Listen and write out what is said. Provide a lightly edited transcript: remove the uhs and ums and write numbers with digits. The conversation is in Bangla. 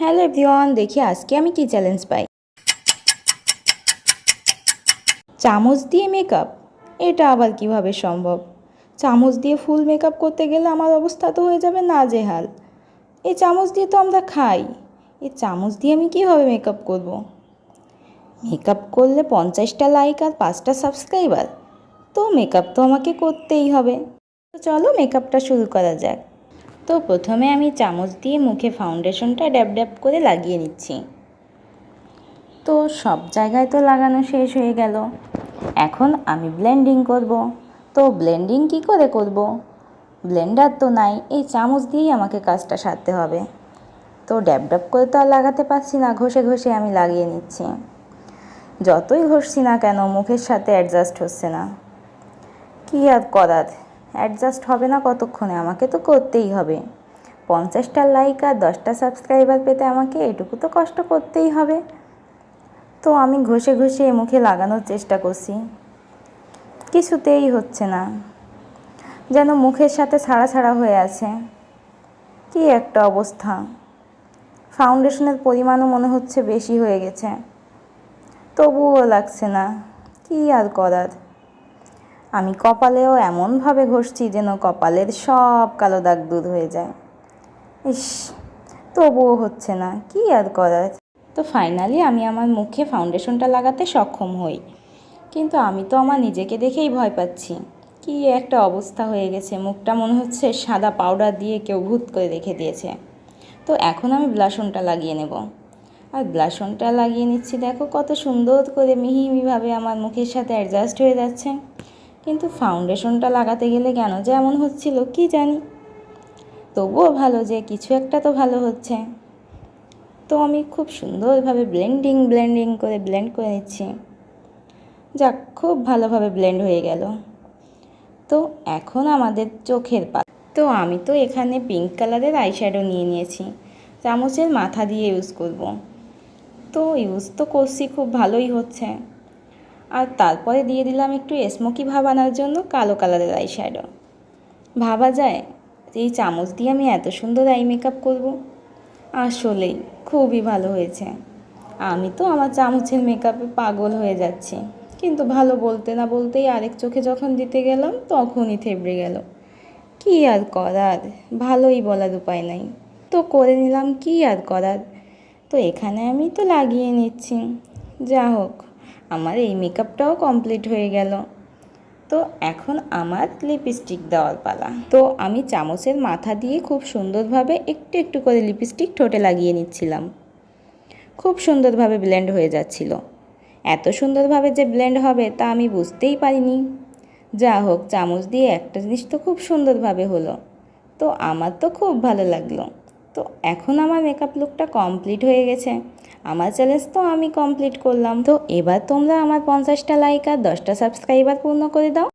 হ্যালো এভরিওয়ান, দেখি আজকে আমি কি চ্যালেঞ্জ পাই। চামচ দিয়ে মেকআপ, এটা আবার কিভাবে সম্ভব? চামচ দিয়ে ফুল মেকআপ করতে গেলে আমার অবস্থা তো হয়ে যাবে নাজেহাল। এই চামচ দিয়ে তো আমরা খাই, এই চামচ দিয়ে আমি কীভাবে মেকআপ করব? মেকআপ করলে 50টা লাইক আর 5টা সাবস্ক্রাইবার, তো মেকআপ তো আমাকে করতেই হবে। তো চলো মেকআপটা শুরু করা যাক। তো প্রথমে আমি চামচ দিয়ে মুখে ফাউন্ডেশনটা ড্যাব ড্যাব করে লাগিয়ে নিচ্ছি। তো সব জায়গায় তো লাগানো শেষ হয়ে গেল, এখন আমি ব্লেন্ডিং করব। তো ব্লেন্ডিং কি করে করব? ব্লেন্ডার তো নাই, এই চামচ দিয়েই আমাকে কাজটা সারতে হবে। তো ড্যাব ড্যাব করে তো আর লাগাতে পারছি না, ঘষে ঘষে আমি লাগিয়ে নিচ্ছি। যতই ঘষছি না কেন মুখের সাথে অ্যাডজাস্ট হচ্ছে না। কী আর করার, অ্যাডজাস্ট হবে না কতক্ষণে, আমাকে তো করতেই হবে। 50টা লাইক আর 10টা সাবস্ক্রাইবার পেতে আমাকে এটুকু তো কষ্ট করতেই হবে। তো আমি ঘষে ঘষে মুখে লাগানোর চেষ্টা করছি, কিছুতেই হচ্ছে না, যেন মুখের সাথে ছাড়া ছাড়া হয়ে আছে। কি একটা অবস্থা! ফাউন্ডেশনের পরিমাণও মনে হচ্ছে বেশি হয়ে গেছে, তবুও লাগছে না। কি আর করার, আমি কপালেও এমনভাবে ঘষছি যেন কপালের সব কালো দাগ দূর হয়ে যায়। ইস, তবুও হচ্ছে না, কি আর করার। তো ফাইনালি আমি আমার মুখে ফাউন্ডেশনটা লাগাতে সক্ষম হই, কিন্তু আমি তো আমার নিজেকে দেখেই ভয় পাচ্ছি। কি একটা অবস্থা হয়ে গেছে, মুখটা মনে হচ্ছে সাদা পাউডার দিয়ে কেউ ভূত করে রেখে দিয়েছে। তো এখন আমি ব্লাশনটা লাগিয়ে নেব, আর ব্লাশনটা লাগিয়ে নিচ্ছি। দেখো কত সুন্দর করে মিহিমিভাবে আমার মুখের সাথে অ্যাডজাস্ট হয়ে যাচ্ছে, কিন্তু ফাউন্ডেশনটা লাগাতে গেলে কেন যে এমন হচ্ছিল কি জানি। তবুও ভালো যে কিছু একটা তো ভালো হচ্ছে। তো আমি খুব সুন্দরভাবে ব্লেন্ডিং করে ব্লেন্ড করে নিচ্ছি। যাক, খুব ভালোভাবে ব্লেন্ড হয়ে গেল। তো এখন আমাদের চোখের পাতা। তো আমি তো এখানে পিঙ্ক কালারের আইশ্যাডো নিয়ে নিয়েছি, চামচের মাথা দিয়ে ইউজ করব। তো ইউজ তো করছি, খুব ভালোই হচ্ছে। আর তারপরে দিয়ে দিলাম একটু স্মোকি ভাব আনার জন্য কালো কালারের আইশ্যাডো। ভাবা যায় এই চামচ দিয়ে আমি এত সুন্দর আই মেকআপ করব? আসলেই খুবই ভালো হয়েছে। আমি তো আমার চামচের মেকআপে পাগল হয়ে যাচ্ছি, কিন্তু ভালো বলতে না বলতেই আরেক চোখে যখন দিতে গেলাম তখনই থেবড়ে গেল। কি আর করার, ভালোই বলার উপায় নাই, তো করে নিলাম, কি আর করার। তো এখানে আমি তো লাগিয়ে নিচ্ছি। যা হোক, আমার এই মেকআপটাও কমপ্লিট হয়ে গেল। তো এখন আমার লিপস্টিক দেওয়ার পালা। তো আমি চামচের মাথা দিয়ে খুব সুন্দরভাবে একটু একটু করে লিপস্টিক ঠোঁটে লাগিয়ে নিচ্ছিলাম। খুব সুন্দরভাবে ব্লেন্ড হয়ে যাচ্ছিল। এত সুন্দরভাবে যে ব্লেন্ড হবে তা আমি বুঝতেই পারিনি। যা হোক, চামচ দিয়ে একটা জিনিস তো খুব সুন্দরভাবে হলো, তো আমার তো খুব ভালো লাগলো। তো এখন আমার মেকআপ লুকটা কমপ্লিট হয়ে গেছে, আমার চ্যালেঞ্জ তো আমি কমপ্লিট করলাম। তো এবার তোমরা আমার 50টা লাইক আর 10টা সাবস্ক্রাইবার পূর্ণ করে দাও।